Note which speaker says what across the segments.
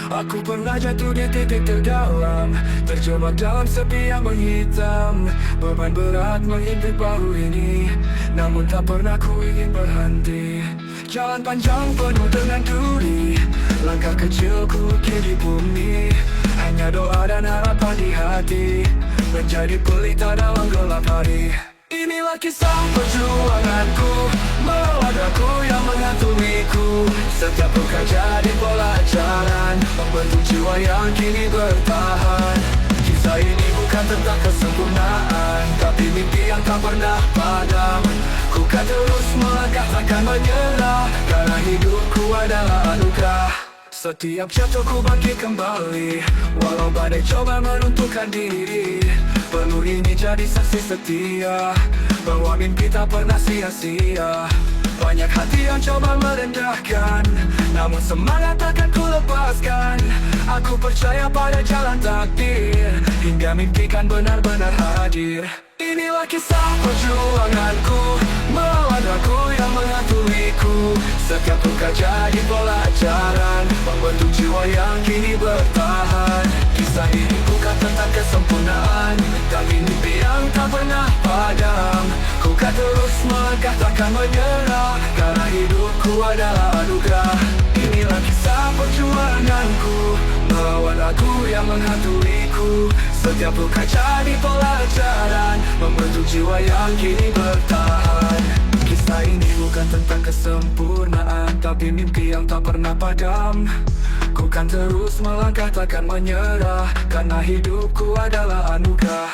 Speaker 1: Aku pernah jatuh di titik terdalam, terjebak dalam sepi yang menghitam. Beban berat menghimpit bahu ini, namun tak pernah ku ingin berhenti. Jalan panjang penuh dengan duri, langkah kecilku di bumi. Hanya doa dan harapan di hati, menjadi pelita dalam gelap hari. Inilah kisah perjuanganku, melawan ragu yang menghantuiku. Setiap luka jadi pelajaran, membentuk jiwa yang kini bertahan. Kisah ini bukan tentang kesempurnaan, tapi mimpi yang tak pernah padam. Ku kan terus melangkah, takkan menyerah, karena hidupku adalah anugerah. Setiap jatuh ku bangkit kembali, walau badai coba meruntuhkan diri. Penuh ini jadi saksi setia, bahwa mimpi tak pernah sia-sia. Banyak hati yang coba merendahkan, namun semangat takkan ku lepaskan. Aku percaya pada jalan takdir, hingga mimpi kan benar-benar hadir. Inilah kisah perjuanganku, melawan ragu yang menghantuiku. Setiap luka jadi pelajaran, membentuk jiwa yang kini bertahan. Kisah ini bukan tentang kesempurnaan, tapi mimpi yang tak pernah padam. Ku kan terus melangkah, takkan menyerah, karena hidupku adalah anugerah. Inilah kisah perjuanganku, melawan ragu yang menghantuiku. Setiap luka jadi pelajaran, membentuk jiwa yang kini bertahan. Kisah ini bukan tentang kesempurnaan, tapi mimpi yang tak pernah padam. Ku kan terus melangkah, takkan menyerah, karena hidupku adalah anugerah.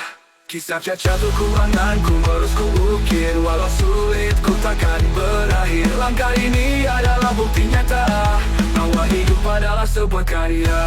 Speaker 1: Kisah jatuh kuanganku terus ku ukir, walau sulit ku takkan berakhir. Langkah ini adalah bukti nyata, bahwa hidup adalah sebuah karya.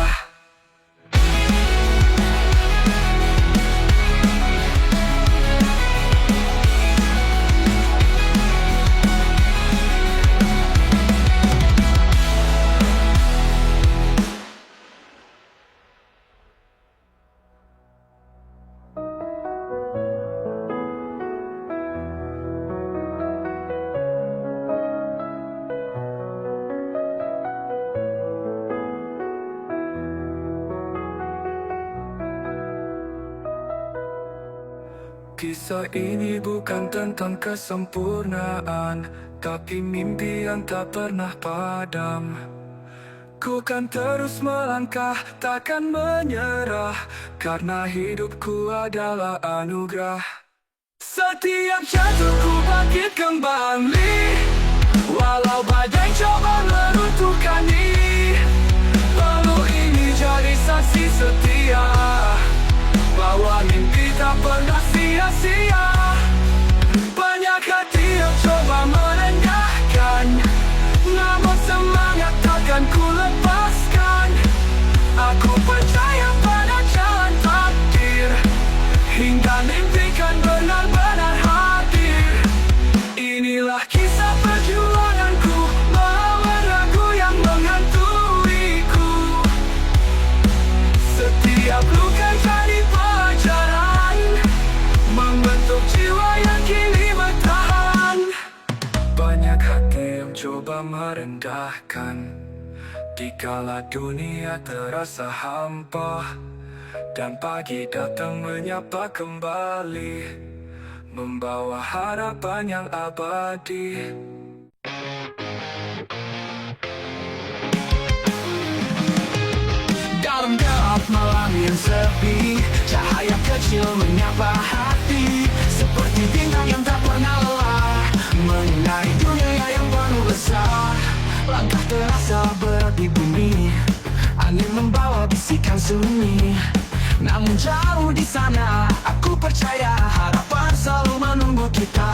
Speaker 1: Kisah ini bukan tentang kesempurnaan, tapi mimpi yang tak pernah padam. Ku kan terus melangkah, takkan menyerah, karena hidupku adalah anugerah. Setiap jatuh ku bangkit kembali, walau badai coba meruntuhkan diri. Lalu ini jadi saksi setia, bahwa mimpi tak pernah sia-sia. Banyak hati yang coba merendahkan, namun semangat takkan ku lepaskan. Aku percaya pada jalan takdir, hingga mimpi kan benar-benar hadir. Inilah kisah perjuanganku, melawan ragu yang menghantuiku. Setiap luka jadi pelajaran, membentuk jiwa yang kini bertahan. Banyak hati yang coba merendahkan, dikala dunia terasa hampa, dan pagi datang menyapa kembali, membawa harapan yang abadi. Dalam gelap malam yang sepi, cahaya kecil menyapa hati, seperti bintang yang tak pernah lelah, menyinari dunia yang penuh besar. Langkah terasa berat di bumi, angin membawa bisikan sunyi. Namun jauh di sana, aku percaya harapan selalu menunggu kita.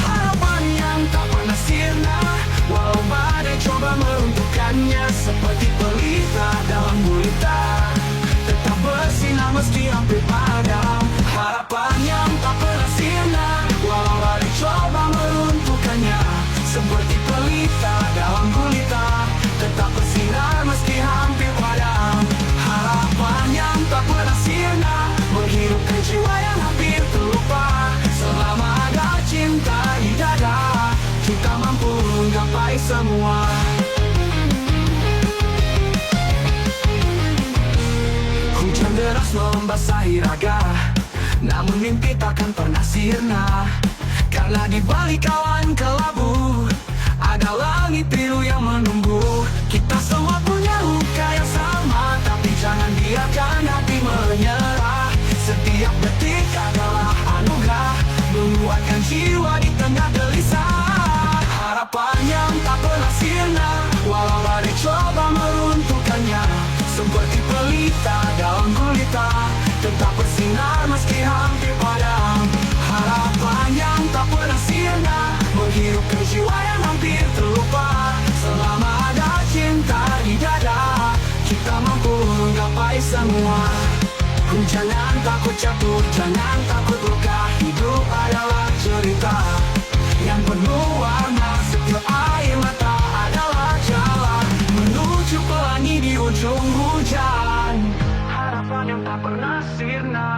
Speaker 1: Harapan yang tak pernah sirna, walau badai coba meruntuhkannya. Seperti pelita dalam gulita, tetap bersinar meski hampir padam. Harapan yang tak pernah sirna, walau badai coba meruntuhkannya. Seperti pelita dalam gulita, tetap bersinar meski hampir padam. Harapan yang tak pernah sirna, menghidupkan jiwa yang hampir terlupa. Selama ada cinta di dada, kita mampu menggapai semua. membasahi raga. Namun mimpi takkan pernah sirna, karena di balik awan kelabu ada langit biru yang menunggu. Kita semua punya luka yang sama, tapi jangan biarkan hati menyerah. Setiap detik adalah anugerah, menguatkan jiwa di tengah gelisah. Harapan yang tak pernah sirna, walau badai coba meruntuhkannya. Seperti pelita dalam gulita, tetap bersinar meski hampir padam. Harapan yang tak pernah sirna, menghirupkan jiwa yang hampir terlupa. Selama ada cinta di dada, kita mampu menggapai semua. Jangan takut jatuh, jangan takut luka. Hidup adalah cerita yang penuh warna. Setiap air mata adalah jalan menuju pelangi di ujung hujan. Harapan yang tak pernah sirna,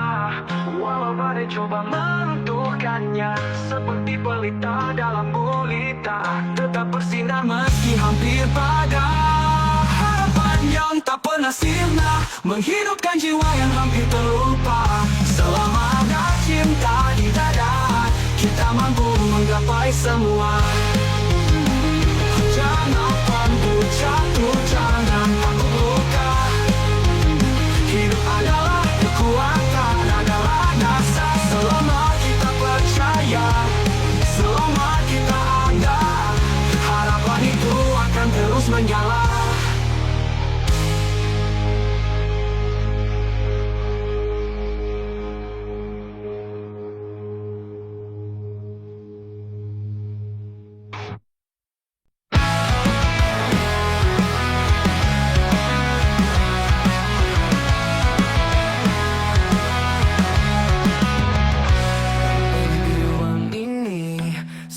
Speaker 1: walau badai coba meruntuhkannya. Seperti pelita dalam gulita, tetap bersinar meski hampir padam. Harapan yang tak pernah sirna, menghidupkan jiwa yang hampir terlupa. Selama ada cinta di dada, kita mampu menggapai semua. Jangan takut jatuh, jangan takut luka. Hidup adalah kekuatan, adalah dasar. Selama kita percaya, selama kita ada, harapan itu akan terus menyala.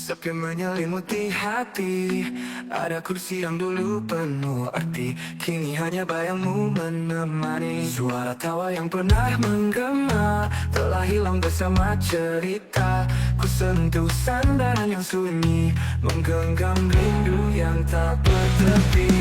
Speaker 1: Sepi menyelimuti hati, ada kursi yang dulu penuh arti, kini hanya bayangmu menemani. Suara tawa yang pernah menggema telah hilang bersama cerita. Ku sentuh sandaran yang sunyi, menggenggam rindu yang tak bertepi.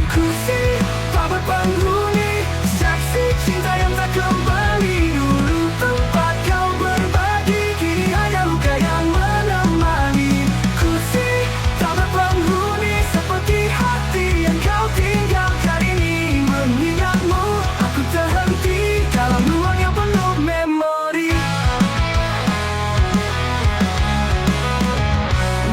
Speaker 1: Kursi tak berpenghuni, saksi cinta yang tak kembali. Dulu tempat kau berbagi, kini hanya luka yang menemani. Kursi tak berpenghuni, seperti hati yang kau tinggalkan ini. Mengingatmu, aku terhenti dalam ruang yang penuh memori.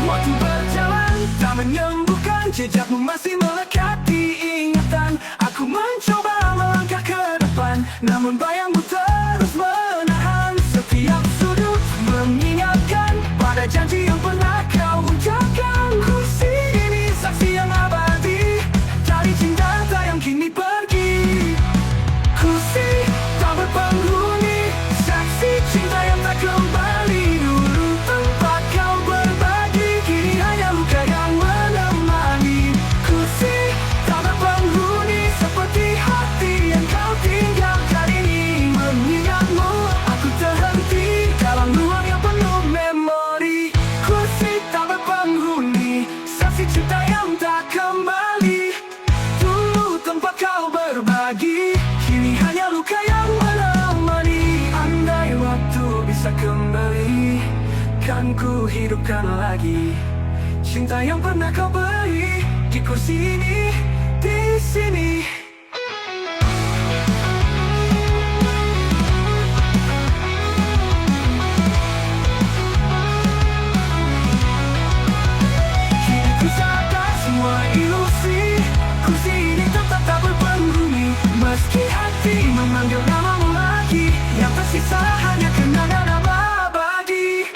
Speaker 1: Waktu berjalan tak menyembuhkan, jejakmu masih melekat di ingatan. Aku mencoba melangkah ke depan, namun bayangmu terus menahan. Setiap sudut mengingatkan pada janji yang pernah kau ucapkan. Kursi ini saksi yang abadi dari cinta yang kini pergi. Kursi tak berpenghuni, saksi cinta yang tak kembali. Dulu tempat kau berbagi, kini hanya luka yang menemani. Kursi tak berpenghuni, seperti hati yang kau tinggalkan ini. Mengingatmu, aku terhenti dalam ruang yang penuh memori. Kursi tak berpenghuni, saksi cinta yang tak kembali. Dulu tempat kau berbagi, kini hanya luka yang menemani. Andai waktu bisa kembali, kan ku hidupkan lagi cinta yang pernah kau beri. Di kursi ini, di sini. Kini ku sadar semua ilusi, kursi ini tetap tak berpenghuni. Meski hati memanggil namamu lagi, yang tersisa hanya kenangan abadi.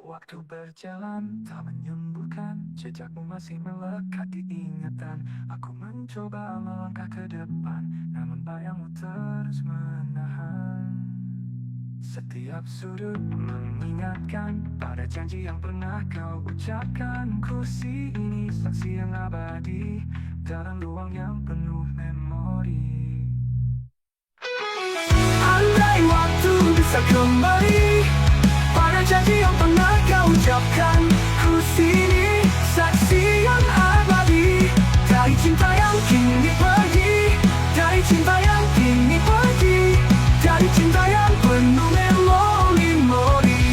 Speaker 1: Waktu berjalan tak menyembuhkan, jejakmu masih melekat di ingatan. Aku mencoba melangkah ke depan, namun bayangmu terus menahan. Setiap sudut mengingatkan pada janji yang pernah kau ucapkan. Kursi ini saksi yang abadi dalam ruang yang penuh memori. Andai waktu bisa kembali pada janji yang pernah kau ucapkan. Kursi ini saksi yang abadi dari cinta yang kini pergi, dari cinta yang kini pergi, dari cinta yang penuh memori-memori.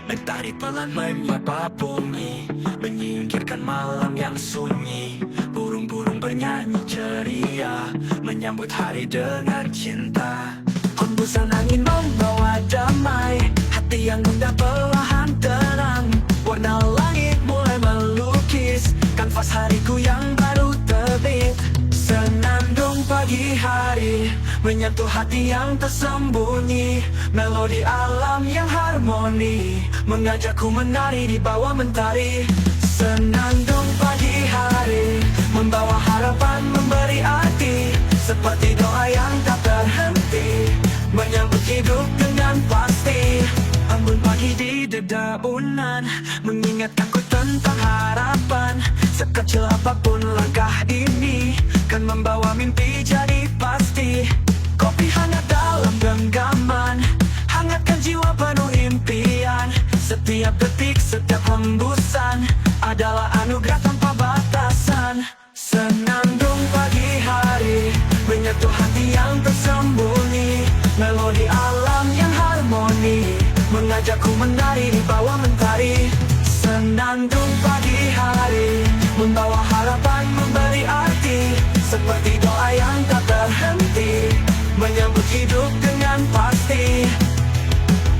Speaker 1: Mentari pelan menyapa bumi, menyingkirkan malam yang sunyi. Burung-burung bernyanyi ceria, menyambut hari dengan cinta. Hembusan angin membawa damai, hati yang gundah perlahan tenang. Warna langit mulai melukis kanvas hariku yang baru terbit. Senandung pagi hari menyentuh hati yang tersembunyi. Melodi alam yang harmoni mengajakku menari di bawah mentari. Senandung pagi hari membawa harapan, memberi arti, seperti doa yang tak terhenti, menyambut hidup dengan pasti. Embun pagi di dedaunan mengingatkanku tentang harapan. Sekecil apapun langkah ini kan membawa mimpi jadi pasti. Kopi hangat dalam genggaman, hangatkan jiwa penuh impian. Setiap detik, setiap hembusan adalah anugerah tanpa batasan. Senandung pagi hari menyentuh hati yang tersembunyi. Melodi alam yang harmoni mengajakku menari di bawah mentari. Senandung pagi hari membawa harapan, memberi arti, seperti doa yang tak terhenti, menyambut hidup dengan pasti.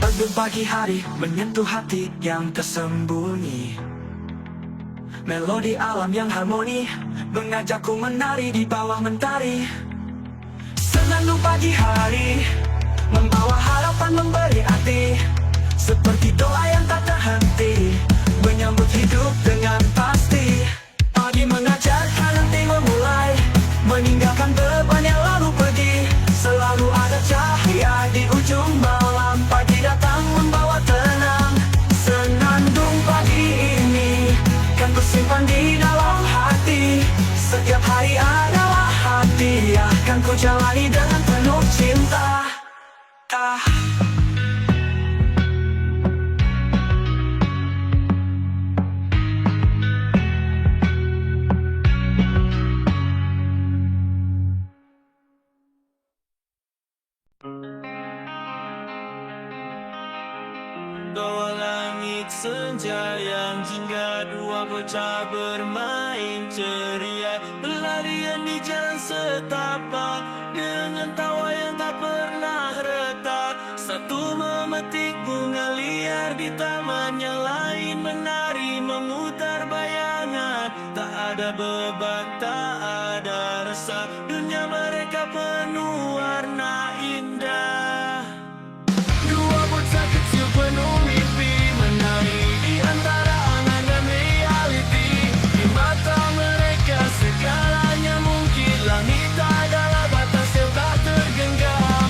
Speaker 1: Embun pagi hari menyentuh hati yang tersembunyi. Melodi alam yang harmoni mengajakku menari di bawah mentari. Senandung pagi hari membawa harapan, memberi arti, seperti doa yang tak terhenti, menyambut hidup dengan pasti. Pagi mengajarkan nanti memulai, meninggalkan beban yang lalu pergi. Selalu ada cahaya di ujung malam, pagi datang membawa tenang. Senandung pagi ini kan kusimpan di dalam hati. Setiap hari adalah hadiah, kan ku jalani dengan penuh cinta.
Speaker 2: Dua langit senja yang jingga, dua bocah bermain ceria, berlarian di jalan setapak dengan tawa yang tak pernah retak. Satu memetik bunga liar di taman, yang lain menari memutar bayangan. Tak ada beban, tak ada resah, dunia mereka penuh warna indah. Dua bocah kecil penuh mimpi, menari di antara angan dan reality. Di mata mereka segalanya mungkin, langit adalah batas yang tak tergenggam.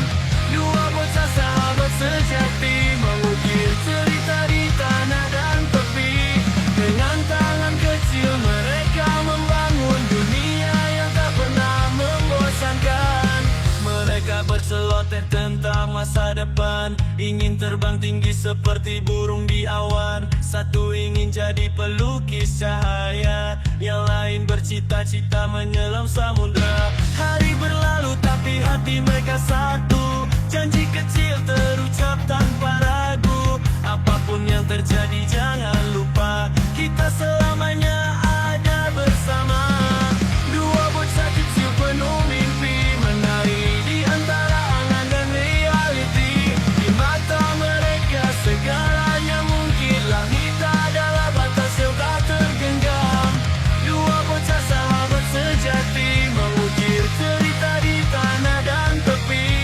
Speaker 2: Dua bocah sahabat sejati mengukir cerita di tanah dan tepi. Dengan tangan kecil mereka membangun dunia yang tak pernah membosankan. Mereka berceloteh tentang masa depan, ingin terbang tinggi seperti burung di awan. Satu ingin jadi pelukis cahaya, yang lain bercita-cita menyelam samudra. Hari berlalu tapi hati mereka satu, janji kecil terucap tanpa ragu. Apapun yang terjadi jangan lupa, kita selamanya ada bersama. Dua bocah kecil penuh mimpi, menari di antara angan dan reality. Di mata mereka segalanya mungkin, langit adalah batas yang tak tergenggam. Dua bocah sahabat sejati mengukir cerita di tanah dan tepi.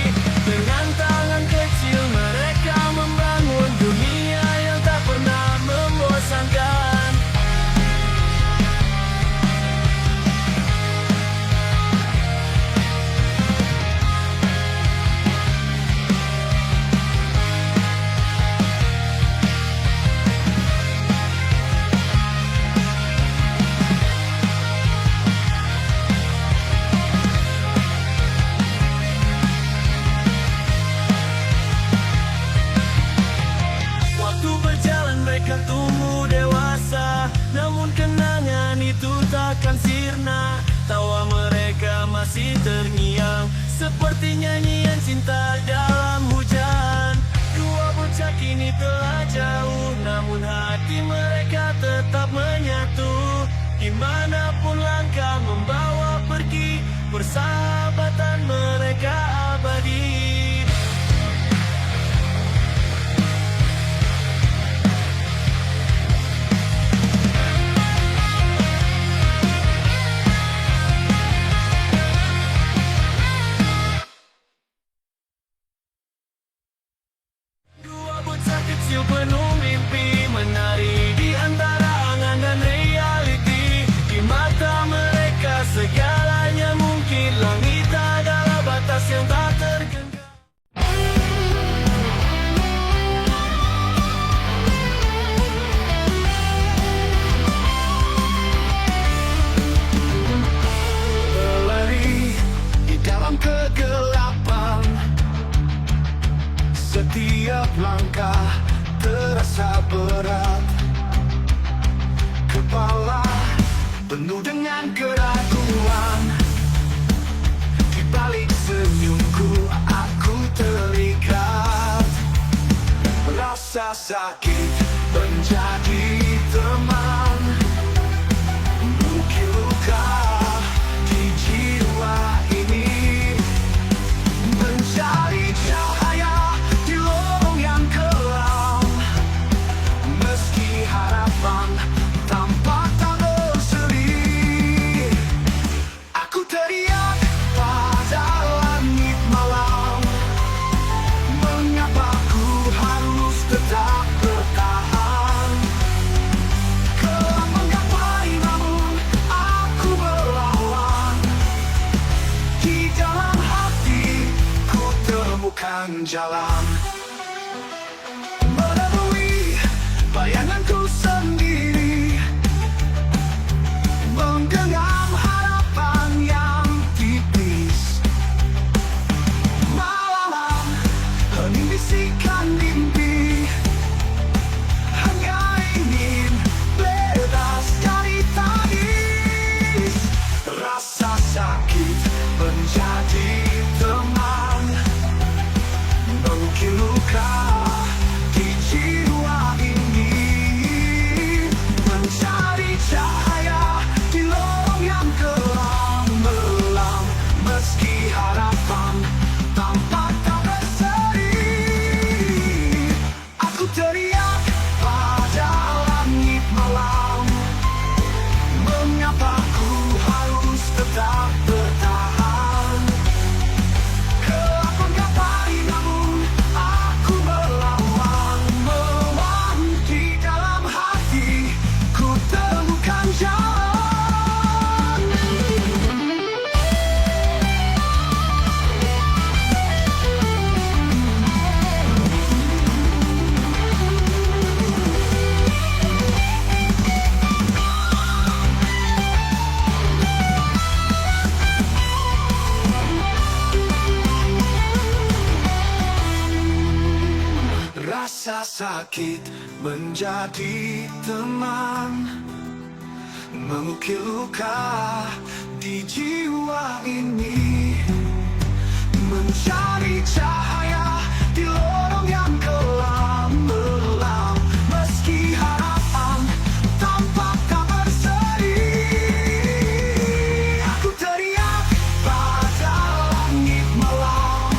Speaker 2: seperti nyanyian cinta dalam hujan. Dua bocah kini telah jauh, namun hati mereka tetap menyatu. Dimanapun langkah membawa pergi, persahabatan mereka abadi. Dua bocah kecil penuh mimpi, menari di antara angan dan reality. Di mata mereka segalanya mungkin, langit adalah batas yang tak tergenggam.
Speaker 1: Berlari di dalam kegelapan, setiap langkah terasa berat. Kepala penuh dengan keraguan, di balik senyumku aku terikat. Rasa sakit menjadi teman, mungkin luka di jiwa ini, mencari cahaya di lorong yang kelam. Meski harapan tampak tak berseri, aku teriak pada langit malam. Mengapa ku harus tetap bertahan? Gelap menggapai namun aku melawan. Di dalam hati ku temukan jalan, menemui bayanganku sendiri, menggenggam harapan yang tipis. Malam hening bisikan mimpi, hanya ingin bebas dari tangis. Rasa sakit menjadi teman, mungkin luka di jiwa ini, mencari cahaya di lorong yang kelam. Meski harapan tampak tak berseri, aku teriak pada langit malam. Mengapa ku harus tetap bertahan? Gelap menggapai namun aku melawan. Di dalam hati ku temukan jalan. Rasa sakit menjadi teman, mengukir luka di jiwa ini, mencari cahaya di lorong yang kelam. Meski harapan tampak tak berseri, aku teriak pada langit malam.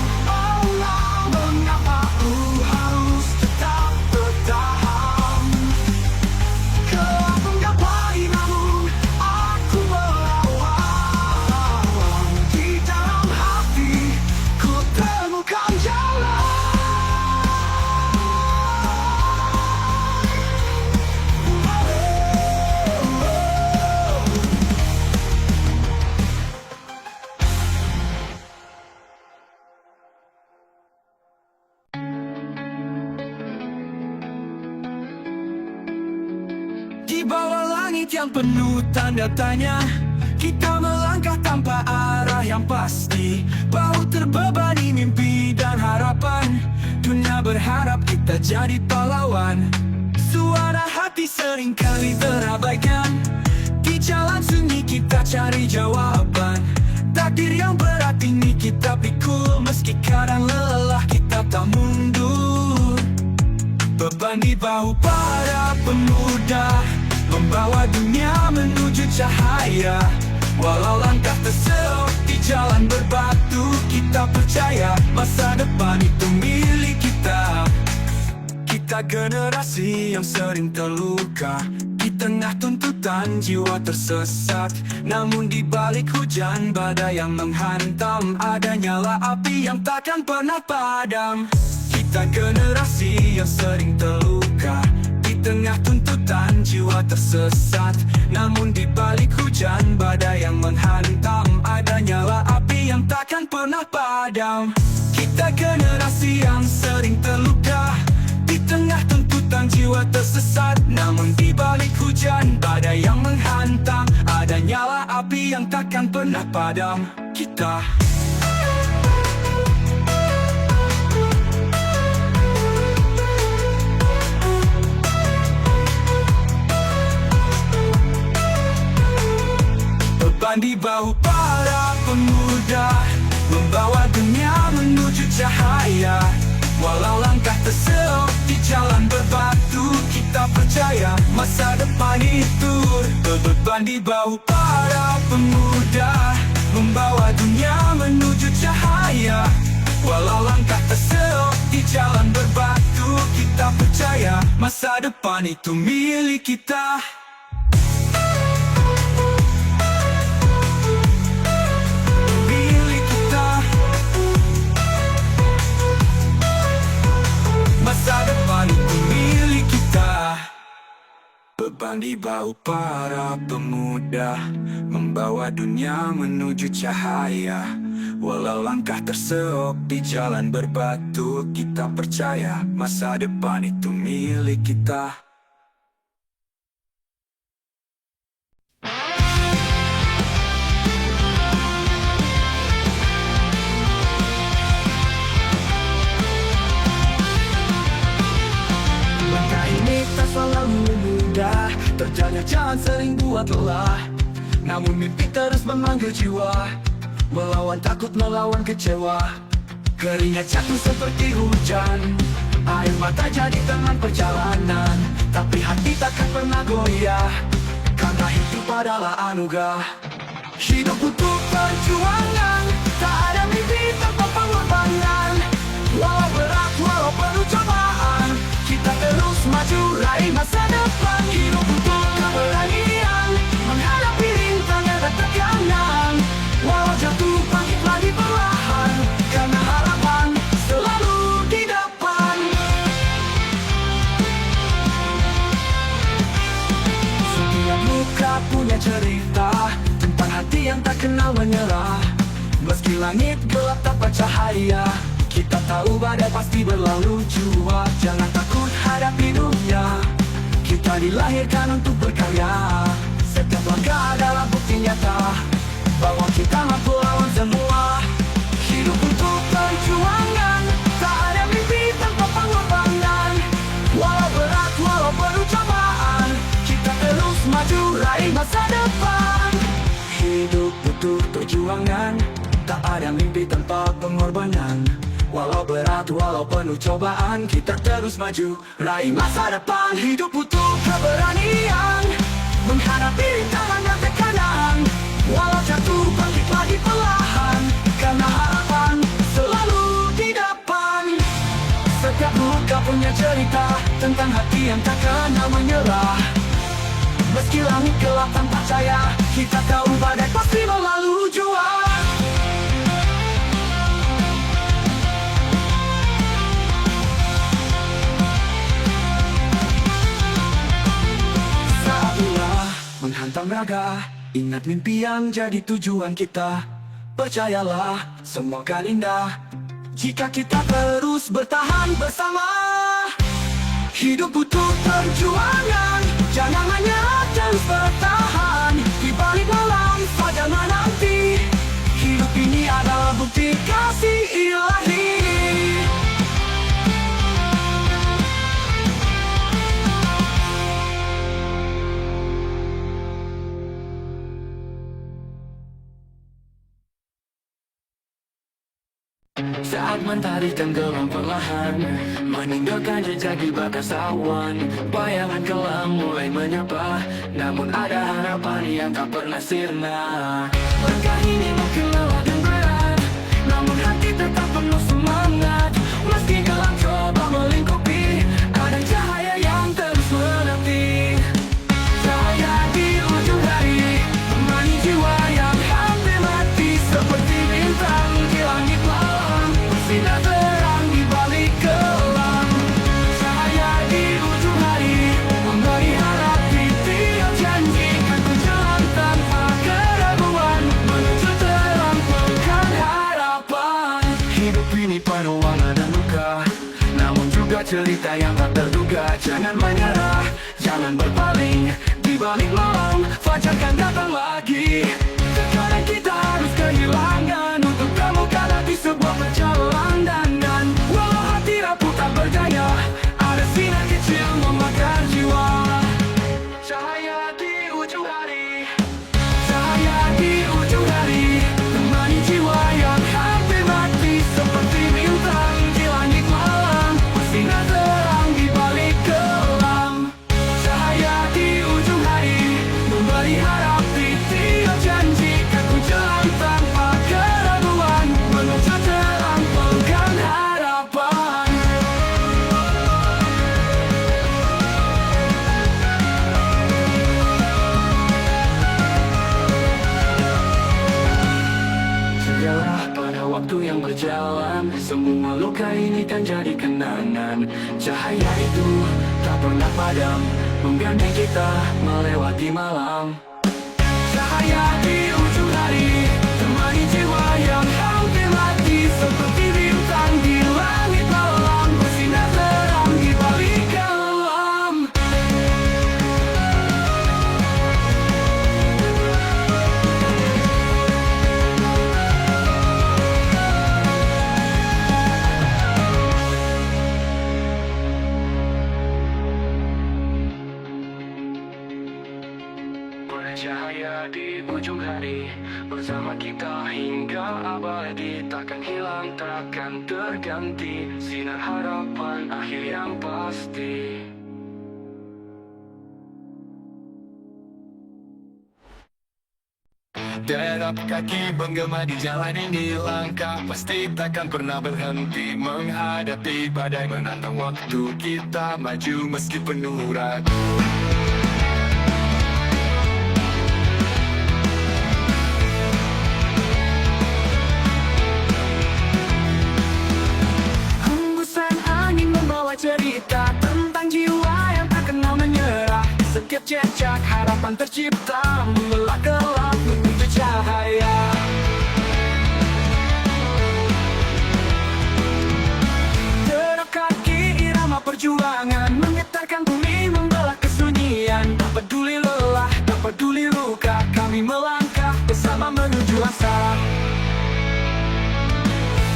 Speaker 1: Mengapa ku harus tetap bertahan? Gelap menggapai namun aku melawan. Di dalam hati ku temukan jalan. Di bawah langit yang penuh tanda tanya, kita melangkah tanpa arah yang pasti. Bahu terbebani mimpi dan harapan, dunia berharap kita jadi pahlawan. Suara hati seringkali terabaikan, di jalan sunyi kita cari jawaban. Takdir yang berat ini kita pikul, meski kadang lelah kita tak mundur. Beban di bahu para pemuda, membawa dunia menuju cahaya. Walau langkah terselok di jalan berbatu, kita percaya masa depan itu milik kita. Kita generasi yang sering terluka di tengah tuntutan jiwa tersesat. Namun di balik hujan badai yang menghantam, ada nyala api yang takkan pernah padam. Kita generasi yang sering terluka di tengah tuntutan jiwa tersesat. Namun di balik hujan badai yang menghantam, ada nyala api yang takkan pernah padam. Kita generasi yang sering terluka di tengah tuntutan jiwa tersesat. Namun di balik hujan badai yang menghantam, ada nyala api yang takkan pernah padam. Kita beban di bahu para pemuda, membawa dunia menuju cahaya. Walau langkah terselok di jalan berbatu, kita percaya masa depan itu. Beban di bahu para pemuda, membawa dunia menuju cahaya. Walau langkah terselok di jalan berbatu, kita percaya masa depan itu milik kita. Masa depan itu milik kita. Beban di bahu para pemuda, membawa dunia menuju cahaya. Walau langkah terseok di jalan berbatu, kita percaya masa depan itu milik kita. Selalu mudah, terjadi jalan sering buat lelah. Namun mimpi terus memanggil jiwa, melawan takut, melawan kecewa. Keringat jatuh seperti hujan, air mata jadi teman perjalanan. Tapi hati takkan pernah goyah, karena hidup adalah anugerah. Hidup butuh perjuangan, tak ada mimpi tanpa pengorbanan. Walau berat, walau penuh cobaan, kita terus maju raih masa depan. Hidup butuh keberanian, menghadapi rintangan dan tekanan. Walau jatuh bangkit lagi perlahan, karena harapan selalu di depan. Setiap luka punya cerita tentang hati yang tak kenal menyerah. Meski langit gelap tanpa cahaya, kita tahu badai pasti berlalu jua. Jangan takut hadapi dunia, kita dilahirkan untuk berkarya. Setiap langkah adalah bukti nyata bahwa kita mampu lawan semua. Hidup untuk perjuangan, tak ada mimpi tanpa pengorbanan. Walau berat, walau penuh cobaan, kita terus maju raih masa depan. Hidup butuh perjuangan, tak ada mimpi tanpa pengorbanan. Walau berat, walau penuh cobaan, kita terus maju raih masa depan. Hidup butuh keberanian, menghadapi rintangan dan tekanan. Walau jatuh bangkit lagi perlahan, karena harapan selalu di depan. Setiap luka punya cerita tentang hati yang tak kenal menyerah. Meski langit gelap tanpa cahaya, kita tahu badai pasti berlalu jua. Menghantam raga, ingat mimpi yang jadi tujuan kita. Percayalah, semua akan indah jika kita terus bertahan bersama. Hidup butuh perjuangan, jangan hanya terus bertahan. Di balik malam fajar menanti, hidup ini adalah bukti kasih ilahi. hari tenggelam perlahan, meninggalkan jejak di batas awan. Bayangan kelam mulai menyapa, namun ada harapan yang tak pernah sirna. Langkah ini mungkin lelah dan berat, namun hati tetap penuh semangat. Meski gelap coba melingkupi, ada cahaya yang terus menanti. Cahaya di ujung hari, temani jiwa yang hampir mati. Seperti bintang di langit malam, bersinar terang di balik kelam. Cahaya di ujung hari, memberi harap di tiap janji. Kan ku jalan tanpa keraguan, menuju terang pekan harapan. Hidup ini penuh warna dan luka, namun juga cerita yang tak terduga. Jangan menyerah, jangan berpaling. Di balik malam, fajar kan datang lagi. Terkadang kita harus kehilangan untuk temukan hati sebuah perjalanan. Walau hati rapuh tak berdaya, ada sinar kecil membakar jiwa. Cahaya di ujung hari, cahaya di ujung hari, temani jiwa yang hampir mati. Seperti bintang di langit malam, bersinar terang di balik kelam. Cahaya di ujung hari, memberi harap di tiap janji. Kan ku jalan tanpa keraguan, menuju terang pekan harapan. Segera pada waktu yang berjalan, semua luka ini kan jadi kenangan. Cahaya itu tak pernah padam, menggandeng kita melewati malam. Cahaya di ujung hari, temani jiwa yang hampir mati. Seperti bintang di langit malam, bersinar terang di balik kelam. Cahaya di ujung hari, bersama kita hingga abadi. Takkan hilang, takkan terganti, sinar harapan akhir yang pasti. Derap kaki menggema di jalan ini, langkah pasti takkan pernah berhenti. Menghadapi badai, menantang waktu, kita maju meski penuh ragu. Hembusan angin membawa cerita tentang jiwa yang tak kenal menyerah. Setiap jejak harapan tercipta, membelah gelap menuju cahaya. Derap kaki irama perjuangan, menggetarkan bumi membelah kesunyian. Tak peduli lelah, tak peduli luka, kami melangkah bersama menuju asa.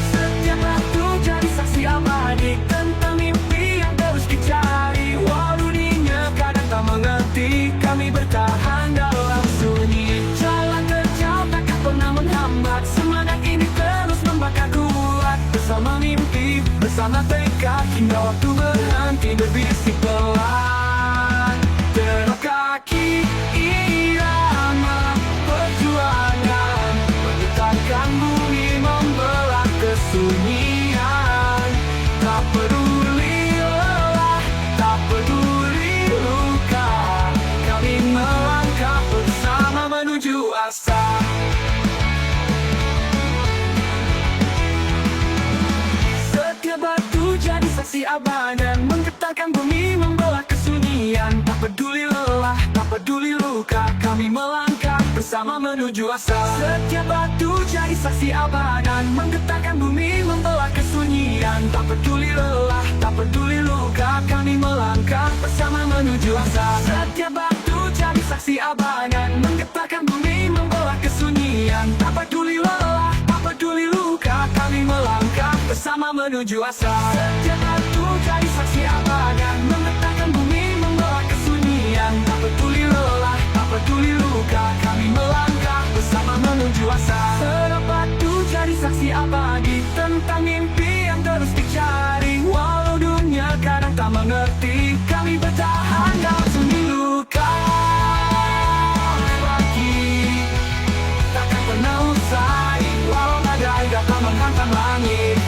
Speaker 1: Setiap batu jadi saksi abadi tentang mimpi yang terus dicari. Walau dunia kadang tak mengerti, kami bertahan dalam sunyi. Jalan terjal takkan pernah menghambat, semangat ini terus membakar kuat. Bersama mimpi, bersama tekad, hingga waktu berhenti berbisik pelan. Derap kaki irama perjuangan, menggetarkan bumi membelah kesunyian. Tak peduli lelah, tak peduli luka, kami melangkah bersama menuju asa. Setiap batu jadi saksi abadi, menggetarkan bumi membelah kesunyian. Tak peduli lelah, tak peduli luka, kami melangkah bersama menuju asa. Setiap batu jadi saksi abadi, menggetarkan bumi membelah kesunyian. Tak peduli lelah, tak peduli luka, kami melangkah bersama menuju asa. Setiap batu jadi saksi abadi, menggetarkan bumi membelah kesunyian. Tak peduli lelah, tak peduli luka, kami melangkah bersama menuju asa. Setiap batu jadi saksi abadi, menggetarkan bumi membelah kesunyian. Tak peduli lelah, tak peduli luka, kami melangkah bersama bersama menuju asa. Selepas itu jadi saksi abadi tentang mimpi yang terus dicari. Walau dunia kadang tak mengerti, kami bertahan dalam sunyi luka. Lagi takkan pernah usai, walau badai datang menghantam langit.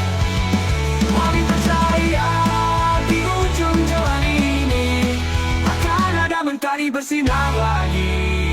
Speaker 1: Kami percaya di ujung jalan ini akan ada mentari bersinar lagi.